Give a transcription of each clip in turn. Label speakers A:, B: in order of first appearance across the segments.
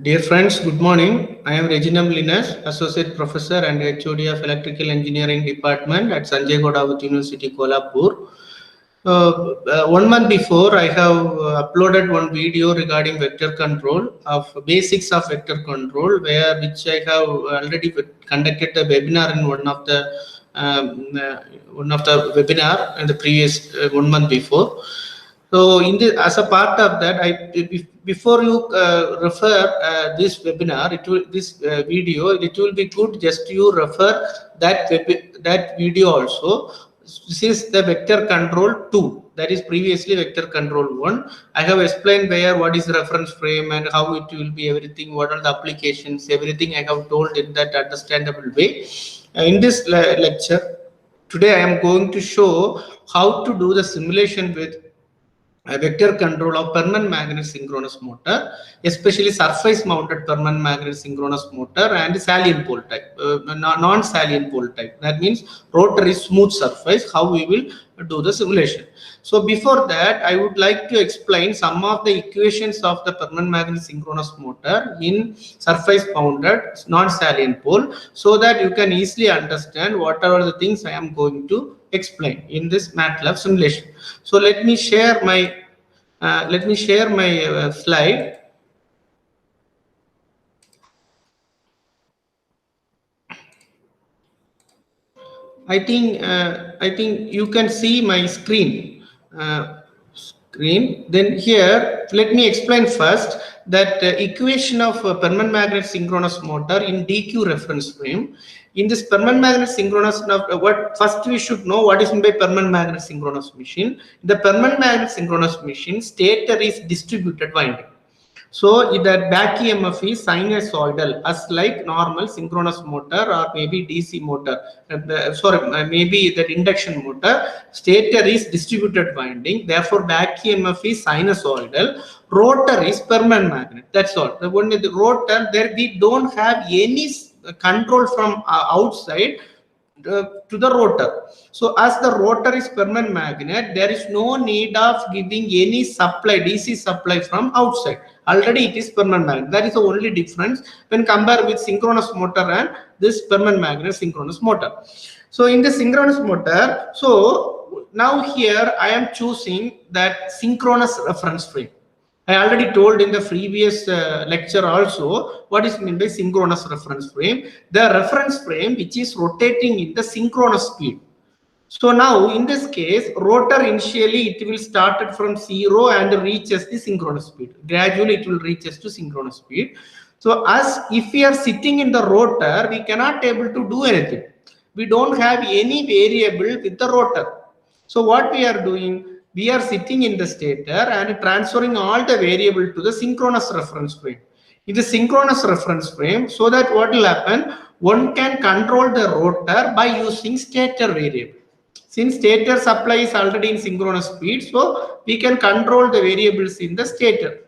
A: Dear friends, good morning. I am Reginam Linus, Associate Professor and HOD of Electrical Engineering Department at Sanjay Godawat University, Kolhapur. 1 month before, I have uploaded one video regarding vector control of basics of vector control, which I have already conducted a webinar in one of the webinar in the previous 1 month before. So, as a part of that, before you refer this webinar, this video, it will be good just you refer that video also. This is the vector control 2. That is previously vector control 1. I have explained what is reference frame and how it will be everything, what are the applications, everything I have told in that understandable way. In this lecture, today I am going to show how to do the simulation with a vector control of permanent magnet synchronous motor, especially surface mounted permanent magnet synchronous motor and salient pole type, non-salient pole type. That means rotary smooth surface, how we will do the simulation. So before that, I would like to explain some of the equations of the permanent magnet synchronous motor in surface mounted non-salient pole, so that you can easily understand what are the things I am going to explain in this MATLAB simulation. So let me share my slide. I think you can see my screen. Then here, let me explain first that equation of permanent magnet synchronous motor in DQ reference frame. In this permanent magnet synchronous, what first we should know what is meant by permanent magnet synchronous machine. The permanent magnet synchronous machine stator is distributed winding. So that back EMF is sinusoidal, as like normal synchronous motor or maybe DC motor. Maybe that induction motor. Stator is distributed winding. Therefore, back EMF is sinusoidal. Rotor is permanent magnet. That's all. The one with the rotor, there we don't have any control from outside to the rotor. So as the rotor is permanent magnet, there is no need of giving any supply, DC supply from outside. Already it is permanent magnet. That is the only difference when compared with synchronous motor and this permanent magnet synchronous motor. So in the synchronous motor, so now here I am choosing that synchronous reference frame. I already told in the previous lecture also what is meant by synchronous reference frame. The reference frame which is rotating in the synchronous speed. So now in this case, rotor initially it will start from 0 and reaches the synchronous speed. Gradually it will reaches to synchronous speed. So as if we are sitting in the rotor, we cannot able to do anything. We don't have any variable with the rotor. So what we are doing? We are sitting in the stator and transferring all the variable to the synchronous reference frame. In the synchronous reference frame, so that what will happen? One can control the rotor by using stator variable. Since stator supply is already in synchronous speed, so we can control the variables in the stator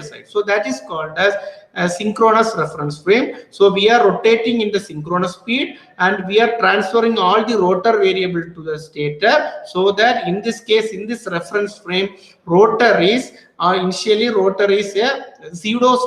A: side. So that is called as a synchronous reference frame. So we are rotating in the synchronous speed and we are transferring all the rotor variable to the stator, so that in this case, in this reference frame, rotor is initially rotor is a pseudo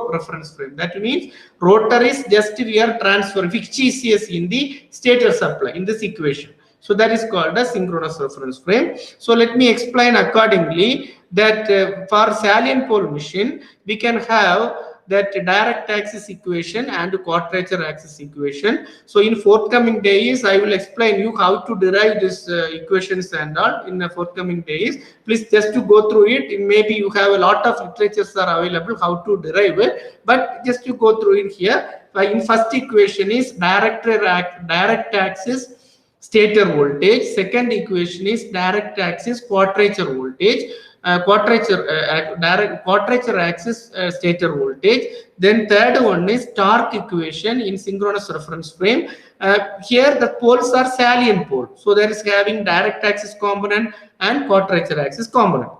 A: reference frame. That means rotor is just we are transferring fictitious in the stator supply in this equation. So that is called a synchronous reference frame. So let me explain accordingly that for salient pole machine, we can have that direct axis equation and quadrature axis equation. So in forthcoming days, I will explain you how to derive these equations and all in the forthcoming days. Please just to go through it. Maybe you have a lot of literatures are available how to derive it, but just to go through it here. In first equation is direct axis stator voltage. Second equation is direct axis quadrature voltage. Quadrature axis stator voltage. Then third one is torque equation in synchronous reference frame. Here the poles are salient pole, so there is having direct axis component and quadrature axis component.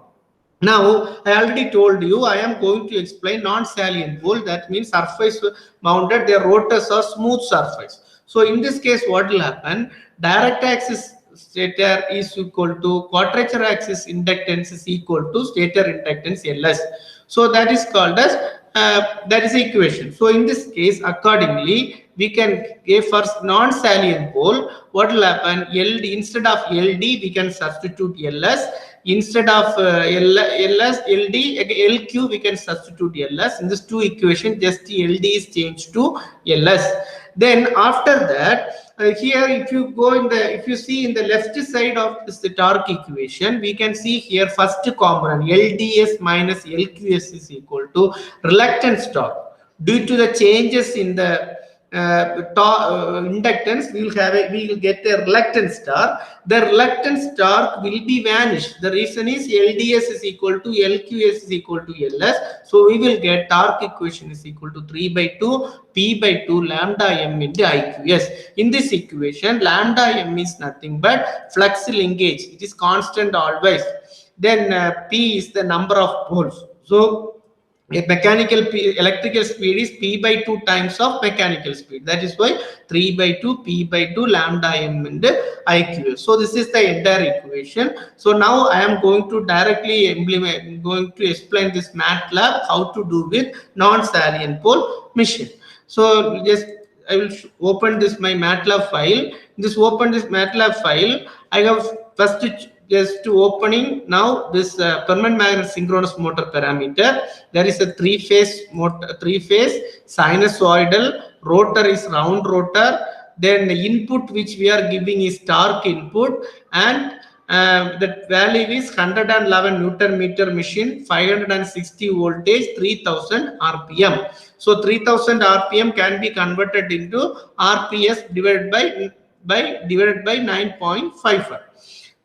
A: Now, I already told you I am going to explain non-salient pole. That means surface mounted, their rotors are smooth surface. So in this case, what will happen? Direct axis stator is equal to quadrature axis inductance is equal to stator inductance LS. So that is called as that is the equation. So in this case, accordingly, we can give first non-salient pole. What will happen? LD, instead of LD, we can substitute LS. Instead of LS, LD, LQ, we can substitute LS. In this two equation, just LD is changed to LS. Then after that, here if you go in the, if you see in the left side of this the torque equation, we can see here first component LDS minus LQS is equal to reluctance torque. Due to the changes in the inductance, we will get a reluctance torque. The reluctance torque will be vanished. The reason is LDS is equal to LQS is equal to LS. So we will get torque equation is equal to 3/2 P by 2 lambda m into IQS. In this equation, lambda m is nothing but flux linkage. It is constant always. Then P is the number of poles. So a electrical speed is P by 2 times of mechanical speed. That is why 3/2 P by 2 lambda m into IQ. So this is the entire equation. So now I am going to directly implement, going to explain this MATLAB how to do with non-salient pole machine. So just I will open this my MATLAB file. Just open this MATLAB file. I have first just to opening now this permanent magnet synchronous motor parameter. There is a three-phase motor, three-phase sinusoidal, rotor is round rotor. Then the input which we are giving is torque input, and the value is 111 Newton meter machine, 560 voltage, 3000 RPM. So 3000 RPM can be converted into RPS divided by 9.55.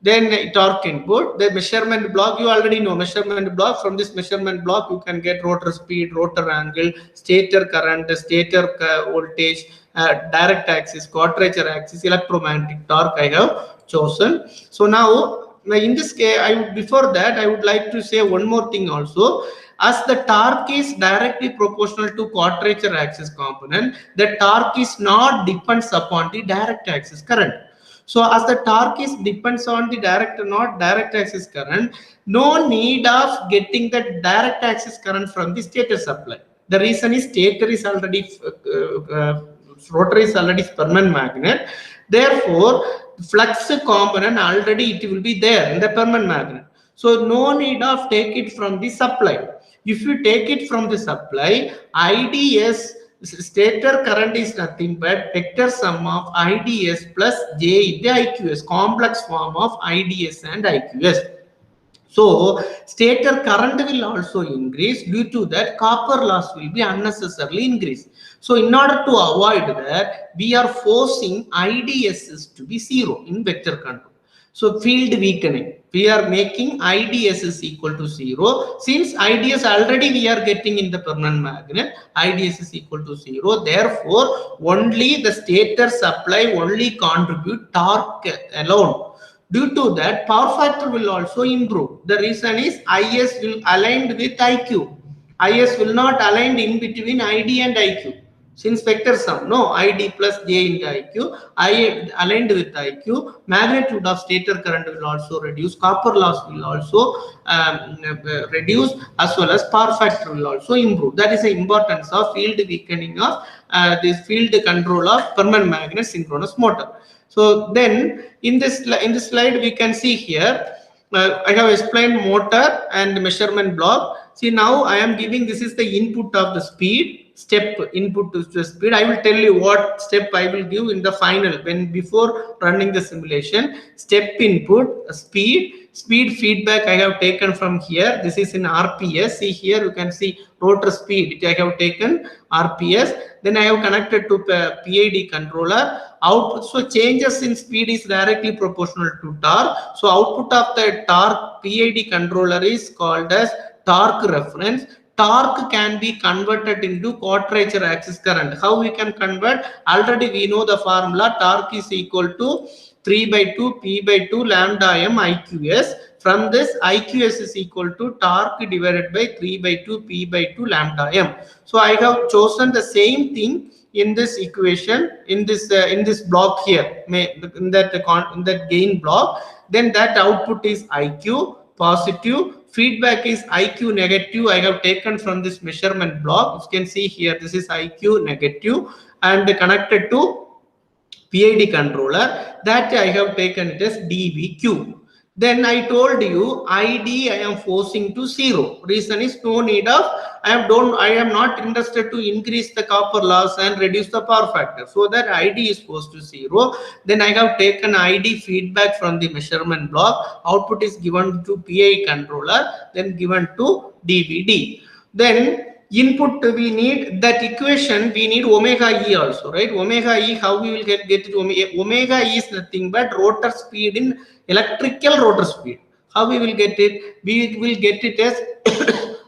A: Then torque input, the measurement block, you already know measurement block. From this measurement block, you can get rotor speed, rotor angle, stator current, stator voltage, direct axis, quadrature axis, electromagnetic torque I have chosen. So now in this case, before that, I would like to say one more thing also. As the torque is directly proportional to quadrature axis component, the torque is not depends upon the direct axis current. So as the torque is depends on the direct axis current, no need of getting the direct axis current from the stator supply. The reason is stator is already rotor is already permanent magnet. Therefore, flux component already it will be there in the permanent magnet. So no need of take it from the supply. If you take it from the supply, IDS stator current is nothing but vector sum of IDS plus J into IQS, complex form of IDS and IQS. So stator current will also increase. Due to that, copper loss will be unnecessarily increased. So in order to avoid that, we are forcing IDSs to be zero in vector control. So field weakening, we are making IDS is equal to 0. Since IDS already we are getting in the permanent magnet, IDS is equal to 0. Therefore, only the stator supply only contribute torque alone. Due to that, power factor will also improve. The reason is IS will aligned with IQ. IS will not aligned in between ID and IQ. Since vector sum, no, ID plus J into IQ, I aligned with IQ, magnitude of stator current will also reduce, copper loss will also reduce, as well as power factor will also improve. That is the importance of field weakening of this field control of permanent magnet synchronous motor. So then in this slide we can see here, I have explained motor and measurement block. See, now I am giving, this is the input of the speed, step input to the speed. I will tell you what step I will give in the final, when before running the simulation. Step input, speed feedback I have taken from here. This is in RPS. See here, you can see rotor speed. I have taken RPS. Then I have connected to PID controller. Output, so changes in speed is directly proportional to torque. So output of the torque PID controller is called as torque reference. Torque can be converted into quadrature axis current. How we can convert? Already we know the formula. Torque is equal to 3/2 P/2 lambda m IQS. From this, IQS is equal to torque divided by 3/2 P/2 lambda m. So I have chosen the same thing in this equation, in this block here, in that gain block. Then that output is IQ positive, feedback is IQ negative. I have taken from this measurement block. You can see here, this is IQ negative and connected to PID controller, that I have taken it as DVQ. Then I told you ID I am forcing to 0. Reason is no need of, I am not interested to increase the copper loss and reduce the power factor. So that ID is forced to 0. Then I have taken ID feedback from the measurement block. Output is given to PI controller, then given to DVD. Then input we need that equation, we need omega E also, right? Omega E, how we will get it? Omega E is nothing but rotor speed in electrical rotor speed. How we will get it? We will get it as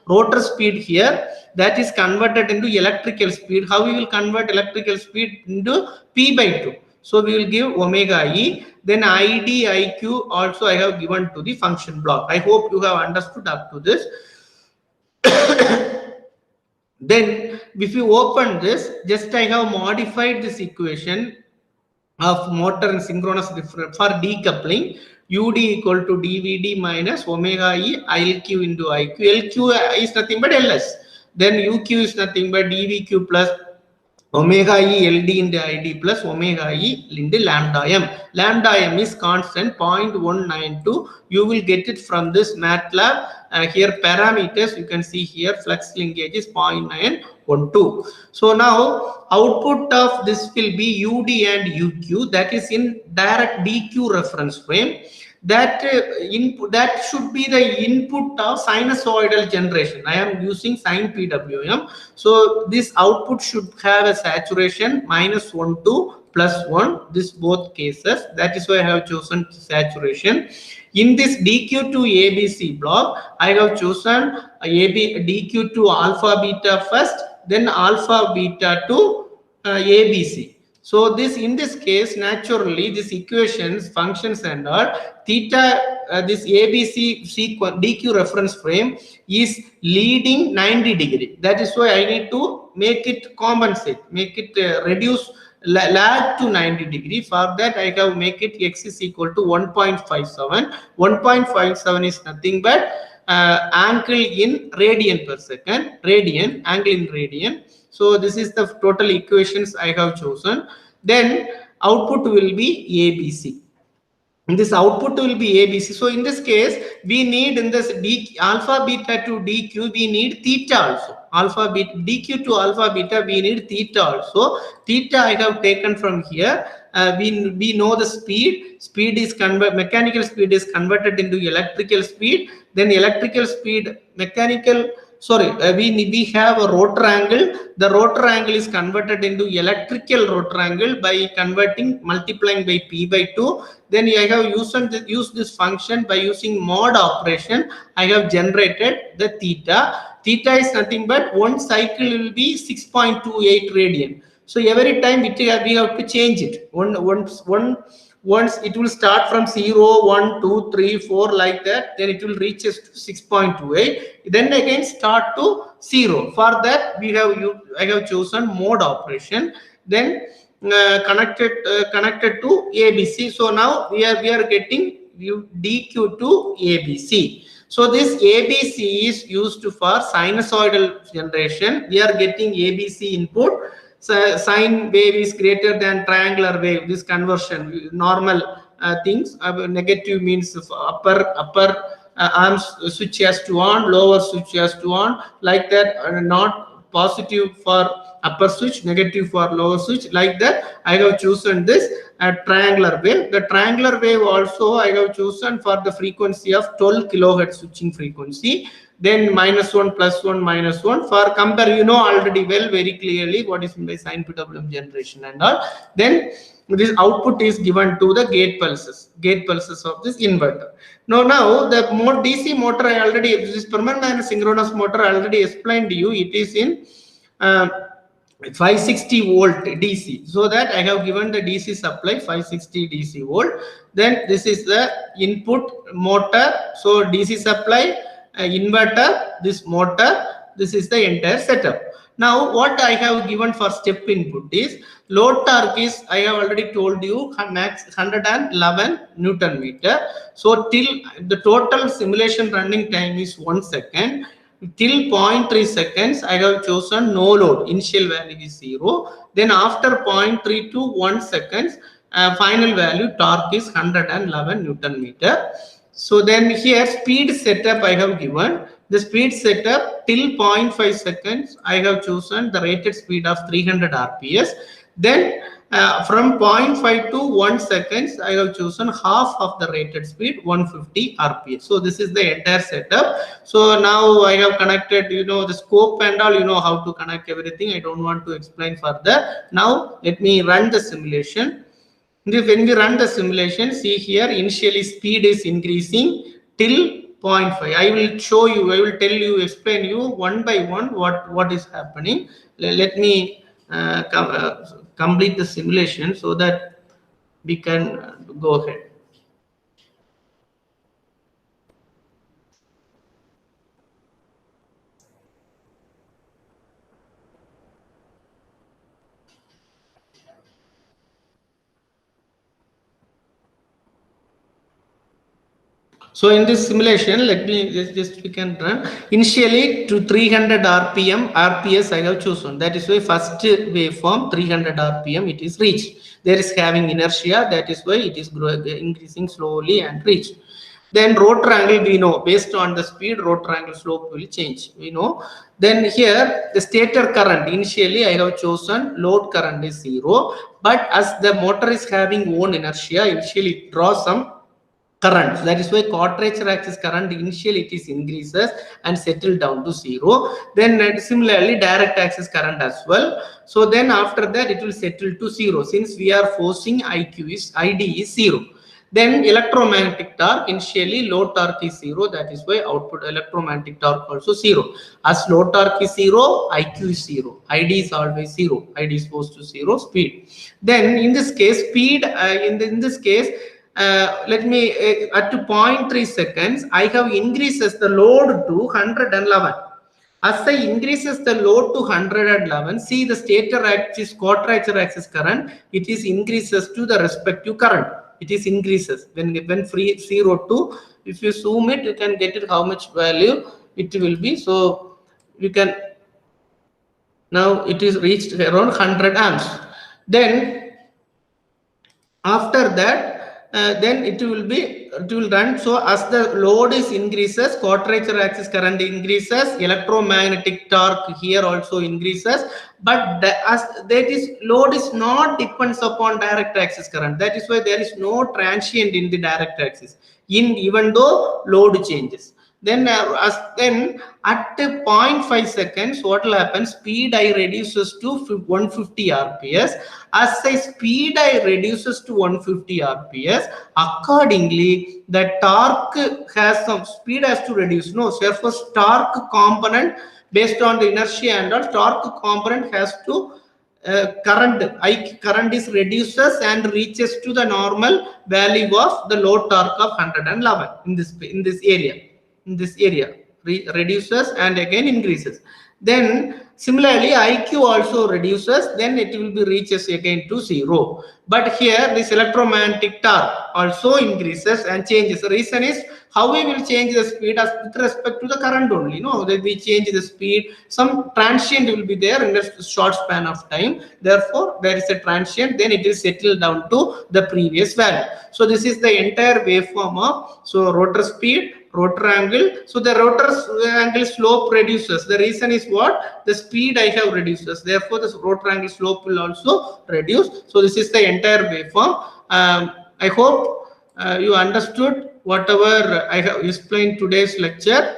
A: rotor speed here, that is converted into electrical speed. How we will convert electrical speed into P by 2? So we will give omega E. Then ID, IQ also I have given to the function block. I hope you have understood up to this. Then if you open this, just I have modified this equation of motor and synchronous difference for decoupling. UD equal to DVD minus omega E ILQ into IQ. LQ is nothing but LS. Then UQ is nothing but DVQ plus omega E LD into ID plus omega E into lambda M. Lambda M is constant 0.192. You will get it from this MATLAB. Here parameters you can see here, flux linkage is 0.912. So now output of this will be UD and UQ, that is in direct DQ reference frame. That input, that should be the input of sinusoidal generation. I am using sine PWM. So this output should have a saturation -1 to +1, this both cases. That is why I have chosen saturation. In this DQ to ABC block, I have chosen DQ to alpha beta first, then alpha beta to ABC. So this, in this case, naturally this equations, functions and all, theta, this ABC sequence DQ reference frame is leading 90 degree. That is why I need to make it compensate, make it reduce, lag to 90 degree. For that I have make it X is equal to 1.57. 1.57 is nothing but angle in radian per second, radian, angle in radian. So this is the total equations I have chosen. Then output will be ABC. And this output will be ABC. So in this case, we need in this alpha beta to DQ, we need theta also. Alpha beta, DQ to alpha beta, we need theta also. Theta I have taken from here. We know the speed. Speed is mechanical speed is converted into electrical speed. Then electrical speed, mechanical. Sorry, we have a rotor angle. The rotor angle is converted into electrical rotor angle by converting, multiplying by P by 2. Then I have used this function by using mod operation. I have generated the theta. Theta is nothing but one cycle will be 6.28 radian. So every time we have to change it. Once it will start from 0, 1, 2, 3, 4 like that, then it will reach us to 6.28. Then again start to 0. For that I have chosen mode operation. Then connected to ABC. So now we are getting DQ to ABC. So this ABC is used for sinusoidal generation. We are getting ABC input. So sine wave is greater than triangular wave. This conversion, normal things. Negative means upper arm switch has to on, lower switch has to on, like that. Not positive for upper switch, negative for lower switch, like that. I have chosen this triangular wave. The triangular wave also I have chosen for the frequency of 12 kilohertz switching frequency. Then -1, +1, -1 for compare, you know already well very clearly what is meant by sine PWM generation and all. Then this output is given to the gate pulses of this inverter. Now the DC motor, I already, this permanent magnet synchronous motor I already explained to you. It is in 560 volt DC. So that I have given the DC supply 560 DC volt. Then this is the input motor. So DC supply, inverter, this motor, this is the entire setup. Now what I have given for step input is load torque is, I have already told you, max 111 Newton meter. So till the total simulation running time is 1 second. Till 0.3 seconds, I have chosen no load. Initial value is 0. Then after 0.3 to 1 seconds, final value torque is 111 Newton meter. So then here speed setup I have given. The speed setup till 0.5 seconds, I have chosen the rated speed of 300 RPS. Then from 0.5 to 1 seconds, I have chosen half of the rated speed, 150 RPS. So this is the entire setup. So now I have connected, the scope and all, how to connect everything. I don't want to explain further. Now let me run the simulation. When we run the simulation, see here, initially speed is increasing till 0.5. I will show you, I will tell you, explain you one by one what is happening. Let me complete the simulation so that we can go ahead. So in this simulation, let me just we can run initially to 300 RPS I have chosen. That is why first waveform 300 RPM it is reached. There is having inertia, that is why it is increasing slowly and reached. Then rotor angle we know, based on the speed, rotor angle slope will change, we know. Then here the stator current, initially I have chosen load current is 0, but as the motor is having own inertia, initially it draws some current. That is why quadrature axis current initially it is increases and settle down to 0. Then similarly direct axis current as well. So then after that it will settle to 0, since we are forcing ID is 0. Then electromagnetic torque, initially load torque is 0, that is why output electromagnetic torque also 0. As load torque is 0, IQ is 0, ID is always 0, ID is forced to 0, speed. Then in this case speed, in this case let me at 0.3 seconds I have increases the load to 111. As I increases the load to 111, see the stator axis, quadrature axis current, it is increases to the respective current. It is increases when free 0 to, if you zoom it, you can get it how much value it will be. So you can, now it is reached around 100 amps. Then after that, then it will run. So as the load is increases, quadrature axis current increases, electromagnetic torque here also increases, but as that is load is not depends upon direct axis current. That is why there is no transient in the direct axis, even though load changes. Then then at 0.5 seconds, what will happen? Speed I reduces to 150 RPS. As I speed I reduces to 150 RPS, accordingly the torque has some speed has to reduce. No, therefore torque component based on the inertia and all, torque component has to current is reduces and reaches to the normal value of the load torque of 111 in this area, reduces and again increases. Then similarly IQ also reduces, then it will be reaches again to 0. But here this electromagnetic torque also increases and changes. The reason is how we will change the speed as with respect to the current only. No, that we change the speed, some transient will be there in a short span of time. Therefore there is a transient, then it is settled down to the previous value. So this is the entire waveform of rotor speed, rotor angle. So the rotor angle slope reduces. The reason is what? The speed I have reduces. Therefore, the rotor angle slope will also reduce. So this is the entire waveform. I hope you understood whatever I have explained today's lecture.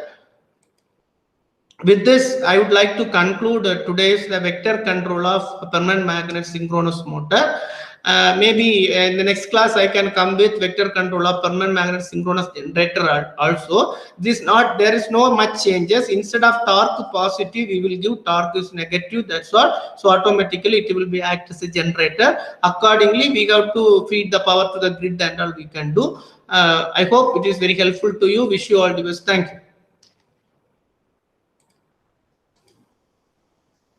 A: With this, I would like to conclude today's the vector control of a permanent magnet synchronous motor. Maybe in the next class I can come with vector control of permanent magnet synchronous generator also. There is no much changes. Instead of torque positive, we will give torque is negative, that's all. So automatically it will be act as a generator. Accordingly we have to feed the power to the grid and all we can do. I hope it is very helpful to you. Wish you all the best. Thank you.